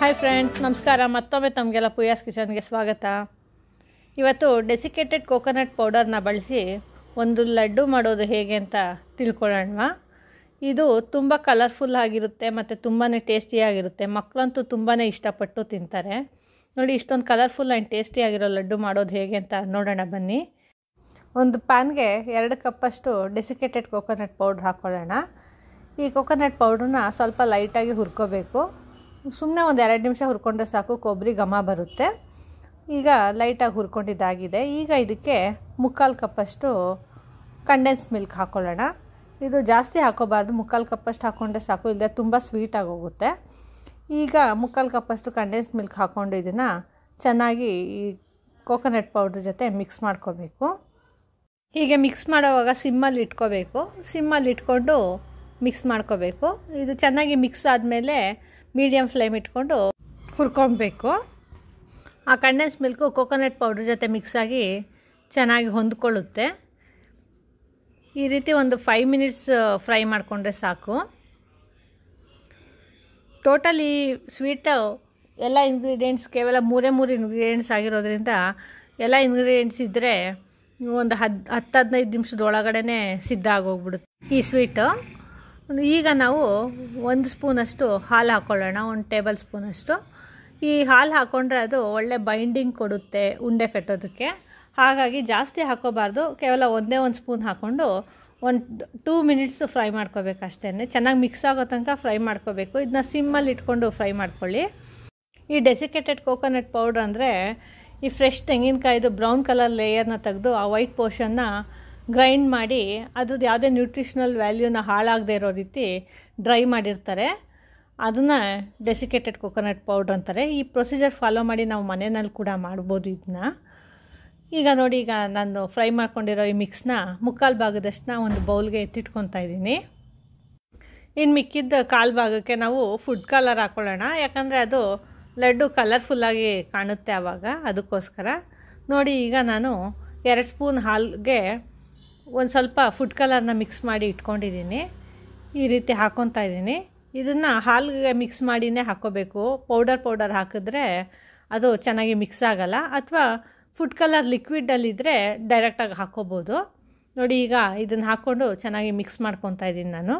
Hi friends, ನಮಸ್ಕಾರ. ಮತ್ತೊಮ್ಮೆ ತಮಗೆಲ್ಲ ಪೂಯಾಸ್ ಕಿಚನ್ಗೆ ಸ್ವಾಗತ. ಇವತ್ತು ಡೆಸಿಕೇಟೆಡ್ ಕೋಕೋನಟ್ ಪೌಡರ್ನ ಬಳಸಿ ಒಂದು ಲಡ್ಡು ಮಾಡೋದು ಹೇಗೆ ಅಂತ ತಿಳ್ಕೊಳ್ಳೋಣ. ಇದು ತುಂಬ ಕಲರ್ಫುಲ್ ಆಗಿರುತ್ತೆ ಮತ್ತು ತುಂಬಾ ಟೇಸ್ಟಿಯಾಗಿರುತ್ತೆ. ಮಕ್ಕಳಂತೂ ತುಂಬಾ ಇಷ್ಟಪಟ್ಟು ತಿಂತಾರೆ. ನೋಡಿ, ಇಷ್ಟೊಂದು ಕಲರ್ಫುಲ್ ಆ್ಯಂಡ್ ಟೇಸ್ಟಿಯಾಗಿರೋ ಲಡ್ಡು ಮಾಡೋದು ಹೇಗೆ ಅಂತ ನೋಡೋಣ ಬನ್ನಿ. ಒಂದು ಪ್ಯಾನ್ಗೆ 2 ಕಪ್ಪಷ್ಟು ಡೆಸಿಕೇಟೆಡ್ ಕೋಕೋನಟ್ ಪೌಡ್ರ್ ಹಾಕ್ಕೊಳ್ಳೋಣ. ಈ ಕೋಕೋನಟ್ ಪೌಡ್ರನ್ನ ಸ್ವಲ್ಪ ಲೈಟಾಗಿ ಹುರ್ಕೋಬೇಕು. ಸುಮ್ಮನೆ ಒಂದು 2 ನಿಮಿಷ ಹುರ್ಕೊಂಡ್ರೆ ಸಾಕು, ಕೊಬ್ಬರಿ ಘಮ ಬರುತ್ತೆ. ಈಗ ಲೈಟಾಗಿ ಹುರ್ಕೊಂಡಿದ್ದಾಗಿದೆ. ಈಗ ಇದಕ್ಕೆ 3/4 ಕಪ್ಪಷ್ಟು ಕಂಡೆನ್ಸ್ ಮಿಲ್ಕ್ ಹಾಕ್ಕೊಳ್ಳೋಣ. ಇದು ಜಾಸ್ತಿ ಹಾಕೋಬಾರ್ದು, 3/4 ಕಪ್ಪಷ್ಟು ಹಾಕ್ಕೊಂಡ್ರೆ ಸಾಕು, ಇಲ್ಲದೆ ತುಂಬ ಸ್ವೀಟ್ ಆಗೋಗುತ್ತೆ. ಈಗ 3/4 ಕಪ್ಪಷ್ಟು ಕಂಡೆನ್ಸ್ ಮಿಲ್ಕ್ ಹಾಕ್ಕೊಂಡು ಇದನ್ನು ಚೆನ್ನಾಗಿ ಈ ಕೋಕೋನಟ್ ಪೌಡ್ರ್ ಜೊತೆ ಮಿಕ್ಸ್ ಮಾಡ್ಕೋಬೇಕು. ಹೀಗೆ ಮಿಕ್ಸ್ ಮಾಡೋವಾಗ ಸಿಮ್ಮಲ್ಲಿ ಇಟ್ಕೋಬೇಕು. ಸಿಮ್ಮಲ್ಲಿ ಇಟ್ಕೊಂಡು ಮಿಕ್ಸ್ ಮಾಡ್ಕೋಬೇಕು. ಇದು ಚೆನ್ನಾಗಿ ಮಿಕ್ಸ್ ಆದಮೇಲೆ ಮೀಡಿಯಮ್ ಫ್ಲೇಮ್ ಇಟ್ಕೊಂಡು ಹುರ್ಕೊಬೇಕು. ಆ ಕಂಡೆನ್ಸ್ ಮಿಲ್ಕು ಕೋಕೋನಟ್ ಪೌಡ್ರ್ ಜೊತೆ ಮಿಕ್ಸಾಗಿ ಚೆನ್ನಾಗಿ ಹೊಂದ್ಕೊಳ್ಳುತ್ತೆ. ಈ ರೀತಿ ಒಂದು 5 ಮಿನಿಟ್ಸ್ ಫ್ರೈ ಮಾಡಿಕೊಂಡ್ರೆ ಸಾಕು. ಟೋಟಲಿ ಸ್ವೀಟು ಎಲ್ಲ ಇಂಗ್ರೀಡಿಯೆಂಟ್ಸ್ ಕೇವಲ 3 ಇಂಗ್ರೀಡಿಯೆಂಟ್ಸ್ ಆಗಿರೋದ್ರಿಂದ ಎಲ್ಲ ಇಂಗ್ರೀಡಿಯೆಂಟ್ಸ್ ಇದ್ದರೆ ಒಂದು 10-15 ನಿಮಿಷದೊಳಗಡೆ ಸಿದ್ಧ ಆಗೋಗ್ಬಿಡುತ್ತೆ ಈ ಸ್ವೀಟು. ಈಗ ನಾವು 1 ಸ್ಪೂನಷ್ಟು ಹಾಲು ಹಾಕ್ಕೊಳ್ಳೋಣ, 1 ಟೇಬಲ್ ಸ್ಪೂನಷ್ಟು. ಈ ಹಾಲು ಹಾಕ್ಕೊಂಡ್ರೆ ಅದು ಒಳ್ಳೆ ಬೈಂಡಿಂಗ್ ಕೊಡುತ್ತೆ ಉಂಡೆ ಕಟ್ಟೋದಕ್ಕೆ. ಹಾಗಾಗಿ ಜಾಸ್ತಿ ಹಾಕೋಬಾರ್ದು, ಕೇವಲ 1 ಸ್ಪೂನ್ ಹಾಕ್ಕೊಂಡು 2 ಮಿನಿಟ್ಸ್ ಫ್ರೈ ಮಾಡ್ಕೋಬೇಕು ಅಷ್ಟೇ. ಚೆನ್ನಾಗಿ ಮಿಕ್ಸ್ ಆಗೋ ತನಕ ಫ್ರೈ ಮಾಡ್ಕೋಬೇಕು. ಇದನ್ನ ಸಿಮ್ಮಲ್ಲಿ ಇಟ್ಕೊಂಡು ಫ್ರೈ ಮಾಡ್ಕೊಳ್ಳಿ. ಈ ಡೆಸಿಕೇಟೆಡ್ ಕೋಕೋನಟ್ ಪೌಡ್ರ್ ಅಂದರೆ ಈ ಫ್ರೆಶ್ ತೆಂಗಿನಕಾಯಿದು ಬ್ರೌನ್ ಕಲರ್ ಲೇಯರ್ನ ತೆಗೆದು ಆ ವೈಟ್ ಪೋರ್ಷನ್ನ ಗ್ರೈಂಡ್ ಮಾಡಿ ಅದ್ರದ್ದು ಯಾವುದೇ ನ್ಯೂಟ್ರಿಷನಲ್ ವ್ಯಾಲ್ಯೂನ ಹಾಳಾಗದೇ ಇರೋ ರೀತಿ ಡ್ರೈ ಮಾಡಿರ್ತಾರೆ. ಅದನ್ನು ಡೆಸಿಕೇಟೆಡ್ ಕೋಕೋನಟ್ ಪೌಡ್ರ್ ಅಂತಾರೆ. ಈ ಪ್ರೊಸೀಜರ್ ಫಾಲೋ ಮಾಡಿ ನಾವು ಮನೆಯಲ್ಲಿ ಕೂಡ ಮಾಡ್ಬೋದು ಇದನ್ನ. ಈಗ ನೋಡಿ, ಈಗ ನಾನು ಫ್ರೈ ಮಾಡ್ಕೊಂಡಿರೋ ಈ ಮಿಕ್ಸ್ನ 3/4 ಭಾಗದಷ್ಟನ್ನ ಒಂದು ಬೌಲ್ಗೆ ಎತ್ತಿಟ್ಕೊತಾ ಇದ್ದೀನಿ. ಇನ್ನು ಮಿಕ್ಕಿದ್ದ 1/4 ಭಾಗಕ್ಕೆ ನಾವು ಫುಡ್ ಕಲರ್ ಹಾಕ್ಕೊಳ್ಳೋಣ. ಯಾಕಂದರೆ ಅದು ಲಡ್ಡು ಕಲರ್ಫುಲ್ಲಾಗಿ ಕಾಣುತ್ತೆ ಆವಾಗ, ಅದಕ್ಕೋಸ್ಕರ. ನೋಡಿ, ಈಗ ನಾನು 2 ಸ್ಪೂನ್ ಹಾಲಿಗೆ ಒಂದು ಸ್ವಲ್ಪ ಫುಡ್ ಕಲರ್ನ ಮಿಕ್ಸ್ ಮಾಡಿ ಇಟ್ಕೊಂಡಿದ್ದೀನಿ. ಈ ರೀತಿ ಹಾಕ್ಕೊತಾ ಇದ್ದೀನಿ. ಇದನ್ನು ಹಾಲಿಗೆ ಮಿಕ್ಸ್ ಮಾಡಿನೇ ಹಾಕ್ಕೋಬೇಕು. ಪೌಡರ್ ಹಾಕಿದ್ರೆ ಅದು ಚೆನ್ನಾಗಿ ಮಿಕ್ಸ್ ಆಗೋಲ್ಲ. ಅಥವಾ ಫುಡ್ ಕಲರ್ ಲಿಕ್ವಿಡಲ್ಲಿದ್ದರೆ ಡೈರೆಕ್ಟಾಗಿ ಹಾಕ್ಕೋಬೋದು. ನೋಡಿ, ಈಗ ಇದನ್ನು ಹಾಕ್ಕೊಂಡು ಚೆನ್ನಾಗಿ ಮಿಕ್ಸ್ ಮಾಡ್ಕೊತಾ ಇದ್ದೀನಿ ನಾನು.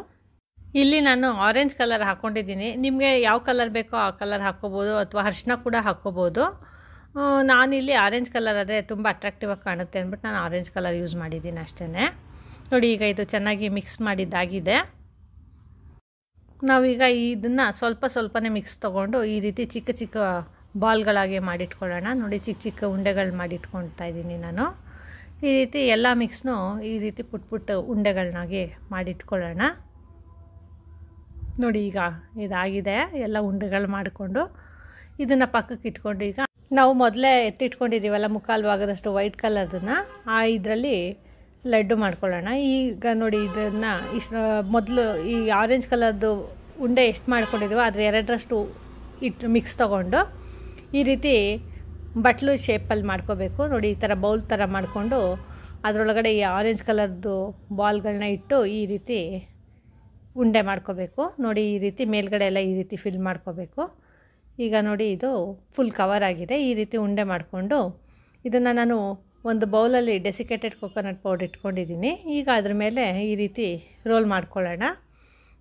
ಇಲ್ಲಿ ನಾನು ಆರೆಂಜ್ ಕಲರ್ ಹಾಕ್ಕೊಂಡಿದ್ದೀನಿ. ನಿಮಗೆ ಯಾವ ಕಲರ್ ಬೇಕೋ ಆ ಕಲರ್ ಹಾಕ್ಕೋಬೋದು, ಅಥವಾ ಅರಿಶಿನ ಕೂಡ ಹಾಕ್ಕೋಬೋದು. ನಾನಿಲ್ಲಿ ಆರೆಂಜ್ ಕಲರ್ ಆದರೆ ತುಂಬ ಅಟ್ರಾಕ್ಟಿವ್ ಆಗಿ ಕಾಣುತ್ತೆ ಅಂದ್ಬಿಟ್ಟು ನಾನು ಆರೆಂಜ್ ಕಲರ್ ಯೂಸ್ ಮಾಡಿದ್ದೀನಿ ಅಷ್ಟೇ. ನೋಡಿ, ಈಗ ಇದು ಚೆನ್ನಾಗಿ ಮಿಕ್ಸ್ ಮಾಡಿದ್ದಾಗಿದೆ. ನಾವೀಗ ಇದನ್ನು ಸ್ವಲ್ಪನೇ ಮಿಕ್ಸ್ ತೊಗೊಂಡು ಈ ರೀತಿ ಚಿಕ್ಕ ಚಿಕ್ಕ ಬಾಲ್ಗಳಾಗಿ ಮಾಡಿಟ್ಕೊಳ್ಳೋಣ. ನೋಡಿ, ಚಿಕ್ಕ ಚಿಕ್ಕ ಉಂಡೆಗಳು ಮಾಡಿಟ್ಕೊಳ್ತಾ ಇದ್ದೀನಿ ನಾನು. ಈ ರೀತಿ ಎಲ್ಲ ಮಿಕ್ಸ್ನೂ ಈ ರೀತಿ ಪುಟ್ಟ ಉಂಡೆಗಳನ್ನಾಗಿ ಮಾಡಿಟ್ಕೊಳ್ಳೋಣ. ನೋಡಿ, ಈಗ ಇದಾಗಿದೆ. ಎಲ್ಲ ಉಂಡೆಗಳು ಮಾಡಿಕೊಂಡು ಇದನ್ನು ಪಕ್ಕಕ್ಕೆ ಇಟ್ಕೊಂಡು ಈಗ ನಾವು ಮೊದಲೇ ಎತ್ತಿಟ್ಕೊಂಡಿದ್ದೀವಲ್ಲ 3/4 ಭಾಗದಷ್ಟು ವೈಟ್ ಕಲರ್ದನ್ನು, ಇದರಲ್ಲಿ ಲಡ್ಡು ಮಾಡ್ಕೊಳ್ಳೋಣ. ಈಗ ನೋಡಿ, ಇದನ್ನು ಮೊದಲು ಈ ಆರೆಂಜ್ ಕಲರ್ದು ಉಂಡೆ ಎಷ್ಟು ಮಾಡ್ಕೊಂಡಿದ್ದೀವೋ ಅದ್ರ 2ರಷ್ಟು ಮಿಕ್ಸ್ ತೊಗೊಂಡು ಈ ರೀತಿ ಬಟ್ಲು ಶೇಪಲ್ಲಿ ಮಾಡ್ಕೋಬೇಕು. ನೋಡಿ, ಈ ಥರ ಬೌಲ್ ಥರ ಮಾಡಿಕೊಂಡು ಅದರೊಳಗಡೆ ಈ ಆರೆಂಜ್ ಕಲರ್ದು ಬಾಲ್ಗಳನ್ನ ಇಟ್ಟು ಈ ರೀತಿ ಉಂಡೆ ಮಾಡ್ಕೋಬೇಕು. ನೋಡಿ, ಈ ರೀತಿ ಮೇಲ್ಗಡೆ ಎಲ್ಲ ಈ ರೀತಿ ಫಿಲ್ ಮಾಡ್ಕೋಬೇಕು. ಈಗ ನೋಡಿ, ಇದು ಫುಲ್ ಕವರ್ ಆಗಿದೆ. ಈ ರೀತಿ ಉಂಡೆ ಮಾಡಿಕೊಂಡು ಇದನ್ನು ನಾನು ಒಂದು ಬೌಲಲ್ಲಿ ಡೆಸಿಕೇಟೆಡ್ ಕೋಕೋನಟ್ ಪೌಡ್ರ್ ಇಟ್ಕೊಂಡಿದ್ದೀನಿ. ಈಗ ಅದ್ರ ಮೇಲೆ ಈ ರೀತಿ ರೋಲ್ ಮಾಡ್ಕೊಳ್ಳೋಣ.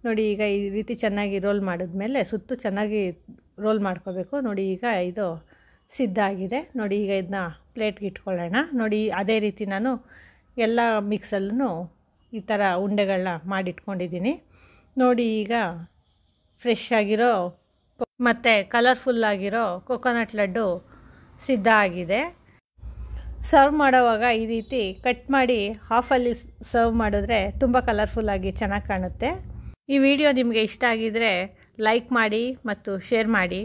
ನೋಡಿ, ಈಗ ಈ ರೀತಿ ಚೆನ್ನಾಗಿ ರೋಲ್ ಮಾಡಿದ್ಮೇಲೆ ಸುತ್ತು ಚೆನ್ನಾಗಿ ರೋಲ್ ಮಾಡ್ಕೋಬೇಕು. ನೋಡಿ, ಈಗ ಇದು ಸಿದ್ಧ ಆಗಿದೆ. ನೋಡಿ, ಈಗ ಇದನ್ನ ಪ್ಲೇಟ್ಗೆ ಇಟ್ಕೊಳ್ಳೋಣ. ನೋಡಿ, ಅದೇ ರೀತಿ ನಾನು ಎಲ್ಲ ಮಿಕ್ಸಲ್ಲೂ ಈ ಥರ ಉಂಡೆಗಳನ್ನ ಮಾಡಿಟ್ಕೊಂಡಿದ್ದೀನಿ. ನೋಡಿ, ಈಗ ಫ್ರೆಶ್ ಆಗಿರೋ ಮತ್ತು ಕಲರ್ಫುಲ್ಲಾಗಿರೋ ಕೋಕೋನಟ್ ಲಡ್ಡು ಸಿದ್ಧ ಆಗಿದೆ. ಸರ್ವ್ ಮಾಡೋವಾಗ ಈ ರೀತಿ ಕಟ್ ಮಾಡಿ ಹಾಫಲ್ಲಿ ಸರ್ವ್ ಮಾಡಿದ್ರೆ ತುಂಬ ಕಲರ್ಫುಲ್ಲಾಗಿ ಚೆನ್ನಾಗಿ ಕಾಣುತ್ತೆ. ಈ ವಿಡಿಯೋ ನಿಮಗೆ ಇಷ್ಟ ಆಗಿದರೆ ಲೈಕ್ ಮಾಡಿ ಮತ್ತು ಶೇರ್ ಮಾಡಿ.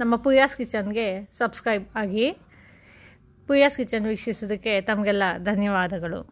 ನಮ್ಮ ಪೂಯಾಸ್ ಕಿಚನ್ಗೆ ಸಬ್ಸ್ಕ್ರೈಬ್ ಆಗಿ. ಪೂಯಾಸ್ ಕಿಚನ್ ವೀಕ್ಷಿಸೋದಕ್ಕೆ ತಮಗೆಲ್ಲ ಧನ್ಯವಾದಗಳು.